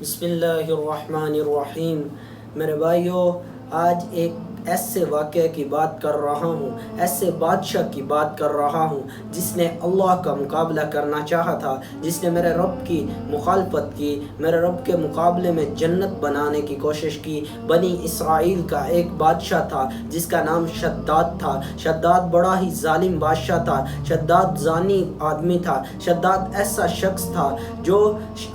بسم اللہ الرحمن الرحیم۔ میرے بھائیوں، آج ایک ایسے واقعے کی بات کر رہا ہوں، ایسے بادشاہ کی بات کر رہا ہوں جس نے اللہ کا مقابلہ کرنا چاہا تھا، جس نے میرے رب کی مخالفت کی، میرے رب کے مقابلے میں جنت بنانے کی کوشش کی۔ بنی اسرائیل کا ایک بادشاہ تھا جس کا نام شداد تھا۔ شداد بڑا ہی ظالم بادشاہ تھا، شداد زانی آدمی تھا، شداد ایسا شخص تھا جو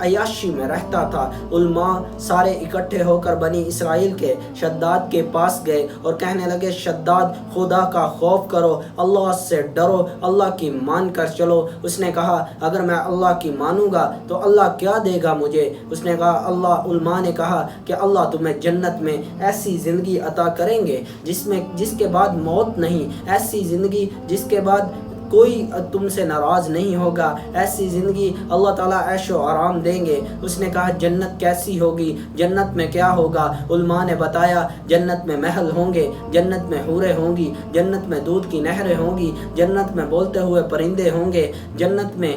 عیاشی میں رہتا تھا۔ علماء سارے اکٹھے ہو کر بنی اسرائیل کے شداد کے پاس گئے اور کہنے لگے، شداد خدا کا خوف کرو، اللہ سے ڈرو، اللہ کی مان کر چلو۔ اس نے کہا، اگر میں اللہ کی مانوں گا تو اللہ کیا دے گا مجھے؟ اس نے کہا، علماء نے کہا کہ اللہ تمہیں جنت میں ایسی زندگی عطا کریں گے جس کے بعد موت نہیں، ایسی زندگی جس کے بعد کوئی تم سے ناراض نہیں ہوگا، ایسی زندگی اللہ تعالیٰ عیش و آرام دیں گے۔ اس نے کہا، جنت کیسی ہوگی؟ جنت میں کیا ہوگا؟ علماء نے بتایا، جنت میں محل ہوں گے، جنت میں حوریں ہوں گی، جنت میں دودھ کی نہریں ہوں گی، جنت میں بولتے ہوئے پرندے ہوں گے، جنت میں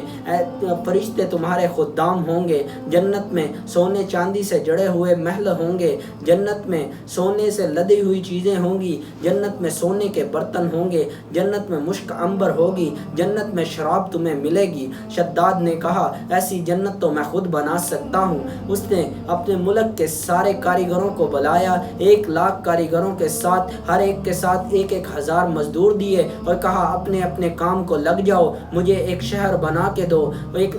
فرشتے تمہارے خدام ہوں گے، جنت میں سونے چاندی سے جڑے ہوئے محل ہوں گے، جنت میں سونے سے لدی ہوئی چیزیں ہوں گی، جنت میں سونے کے برتن ہوں گے، جنت میں مشک عنبر ہوگی، جنت میں شراب تمہیں ملے گی۔ شداد نے کہا، ایسی جنت تو میں خود بنا سکتا ہوں۔ اس نے اپنے ملک کے سارے کاریگروں کو بلایا، 1,00,000 کاریگروں کے ساتھ، ہر ایک کے ساتھ 1,000 مزدور دیے اور کہا، اپنے اپنے کام کو لگ جاؤ، مجھے ایک شہر بنا کے دو۔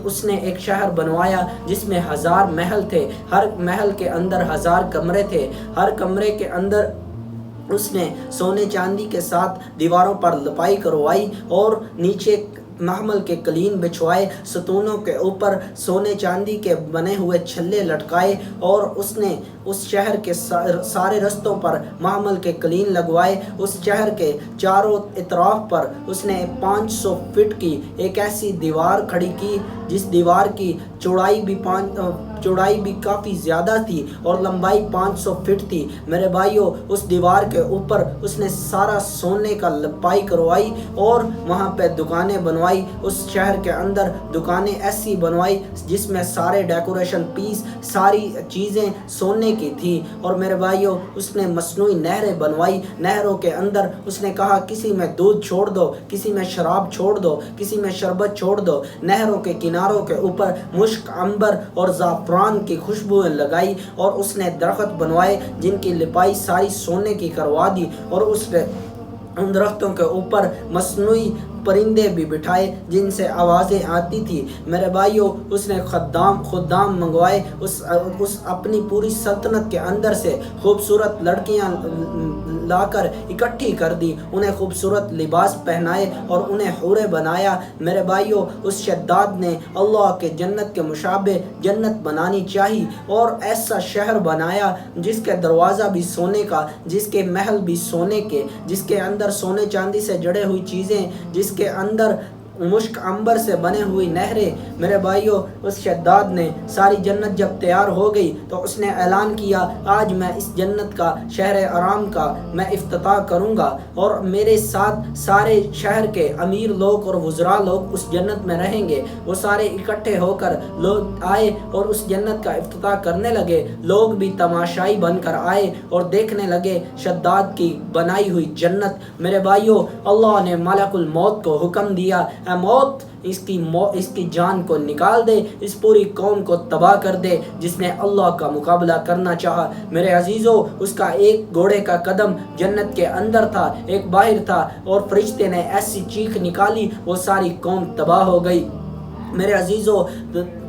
اس نے ایک شہر بنوایا جس میں 1000 محل تھے، ہر محل کے اندر 1000 کمرے تھے، ہر کمرے کے اندر اس نے سونے چاندی کے ساتھ دیواروں پر لپائی کروائی اور نیچے محمل کے قلین بچھوائے، ستونوں کے اوپر سونے چاندی کے بنے ہوئے چھلے لٹکائے اور اس نے اس شہر کے سارے رستوں پر محمل کے قلین لگوائے۔ اس شہر کے چاروں اطراف پر اس نے 500 فٹ کی ایک ایسی دیوار کھڑی کی جس دیوار کی چوڑائی بھی کافی زیادہ تھی اور لمبائی 500 فٹ تھی۔ میرے بھائیوں، اس دیوار کے اوپر اس نے سارا سونے کا لپائی کروائی اور وہاں پہ دکانیں بنوائی۔ اس شہر کے اندر دکانیں ایسی بنوائی جس میں سارے ڈیکوریشن پیس، ساری چیزیں سونے کی تھی۔ اور میرے بھائیوں، اس نے مصنوعی نہریں بنوائی، نہروں کے اندر اس نے کہا، کسی میں دودھ چھوڑ دو، کسی میں شراب چھوڑ دو، کسی میں شربت چھوڑ دو۔ نہروں کے کناروں کے اوپر مشک عنبر اور زعفران کی خوشبوئیں لگائی اور اس نے درخت بنوائے جن کی لپائی ساری سونے کی کروا دی اور اس نے ان درختوں کے اوپر مصنوعی پرندے بھی بٹھائے جن سے آوازیں آتی تھی۔ میرے بھائیوں، اس نے خدام منگوائے، اس اپنی پوری سلطنت کے اندر سے خوبصورت لڑکیاں لا کر اکٹھی کر دی، انہیں خوبصورت لباس پہنائے اور انہیں حوریں بنایا۔ میرے بھائیوں، اس شداد نے اللہ کے جنت کے مشابہ جنت بنانی چاہی اور ایسا شہر بنایا جس کے دروازہ بھی سونے کا، جس کے محل بھی سونے کے، جس کے اندر سونے چاندی سے جڑے ہوئی چیزیں، جس کے اندر مشک عنبر سے بنے ہوئی نہریں۔ میرے بھائیوں، اس شداد نے ساری جنت جب تیار ہو گئی تو اس نے اعلان کیا، آج میں اس جنت کا، شہر آرام کا میں افتتاح کروں گا اور میرے ساتھ سارے شہر کے امیر لوگ اور وزراء لوگ اس جنت میں رہیں گے۔ وہ سارے اکٹھے ہو کر لوگ آئے اور اس جنت کا افتتاح کرنے لگے۔ لوگ بھی تماشائی بن کر آئے اور دیکھنے لگے شداد کی بنائی ہوئی جنت۔ میرے بھائیوں، اللہ نے ملک الموت کو حکم دیا، اے موت، اس کی جان کو نکال دے، اس پوری قوم کو تباہ کر دے جس نے اللہ کا مقابلہ کرنا چاہا۔ میرے عزیزوں، اس کا ایک گھوڑے کا قدم جنت کے اندر تھا، ایک باہر تھا، اور فرشتے نے ایسی چیخ نکالی، وہ ساری قوم تباہ ہو گئی۔ میرے عزیزوں،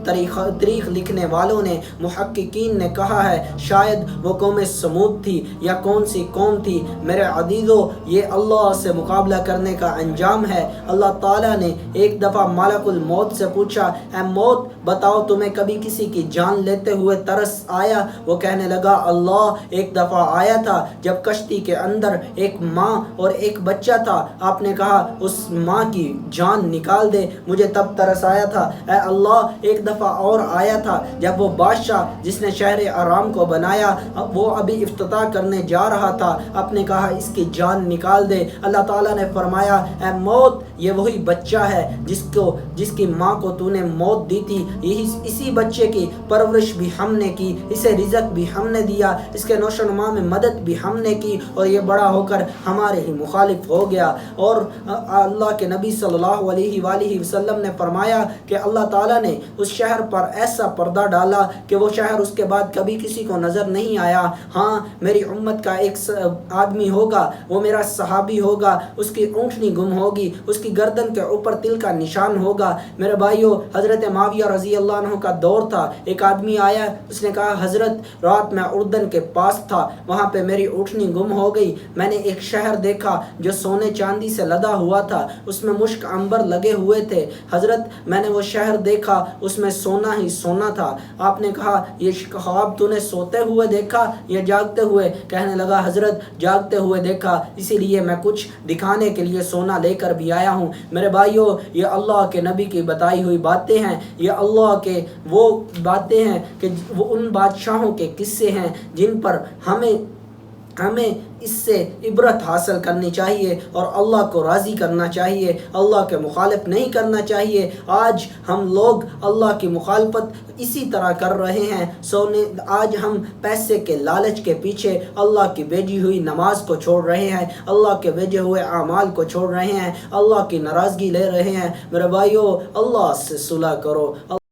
تاریخ لکھنے والوں نے، محققین نے کہا ہے، شاید وہ قوم سمود تھی یا کون سی قوم تھی۔ میرے عزیزوں، یہ اللہ سے مقابلہ کرنے کا انجام ہے۔ اللہ تعالیٰ نے ایک دفعہ ملک الموت سے پوچھا، اے موت، بتاؤ تمہیں کبھی کسی کی جان لیتے ہوئے ترس آیا؟ وہ کہنے لگا، اللہ، ایک دفعہ آیا تھا جب کشتی کے اندر ایک ماں اور ایک بچہ تھا، آپ نے کہا اس ماں کی جان نکال دے، مجھے تب ترس آیا تھا۔ اے اللہ، ایک دفعہ اور آیا تھا جب وہ بادشاہ جس نے شہر آرام کو بنایا وہ ابھی افتتاح کرنے جا رہا تھا، آپ نے کہا اس کی جان نکال دے۔ اللہ تعالیٰ نے فرمایا اے موت یہ وہی بچہ ہے جس کی ماں کو تو نے موت دی تھی، اسی بچے کی پرورش بھی ہم نے کی، اسے رزق بھی ہم نے دیا، اس کے نوش و نما میں مدد بھی ہم نے کی، اور یہ بڑا ہو کر ہمارے ہی مخالف ہو گیا۔ اور اللہ کے نبی صلی اللہ علیہ وآلہ وسلم نے فرمایا کہ اللہ تعالیٰ نے اس شہر پر ایسا پردہ ڈالا کہ وہ شہر اس کے بعد کبھی کسی کو نظر نہیں آیا۔ ہاں میری امت کا ایک آدمی ہوگا، وہ میرا صحابی ہوگا، اس کی اونٹنی گم ہوگی، اس کی گردن کے اوپر تل کا نشان ہوگا۔ میرے بھائیو، حضرت معاویہ رضی اللہ عنہ کا دور تھا، ایک آدمی آیا، اس نے کہا حضرت رات میں اردن کے پاس تھا، وہاں پہ میری اونٹنی گم ہو گئی، میں نے ایک شہر دیکھا جو سونے چاندی سے لدا ہوا تھا، اس میں مشک عنبر لگے ہوئے تھے، حضرت میں نے وہ شہر دیکھا، اس میں سونا ہی سونا تھا۔ آپ نے کہا یہ خواب تو نے سوتے ہوئے دیکھا یا جاگتے ہوئے؟ کہنے لگا حضرت جاگتے ہوئے دیکھا، اسی لیے میں کچھ دکھانے کے لیے سونا لے کر بھی آیا ہوں۔ میرے بھائیو، یہ اللہ کے نبی کی بتائی ہوئی باتیں ہیں، یہ اللہ کے وہ باتیں ہیں کہ وہ ان بادشاہوں کے قصے ہیں جن پر ہمیں اس سے عبرت حاصل کرنی چاہیے اور اللہ کو راضی کرنا چاہیے، اللہ کے مخالف نہیں کرنا چاہیے۔ آج ہم لوگ اللہ کی مخالفت اسی طرح کر رہے ہیں، آج ہم پیسے کے لالچ کے پیچھے اللہ کی بھیجی ہوئی نماز کو چھوڑ رہے ہیں، اللہ کے بھیجے ہوئے اعمال کو چھوڑ رہے ہیں، اللہ کی ناراضگی لے رہے ہیں۔ میرے بھائیو، اللہ سے صلح کرو۔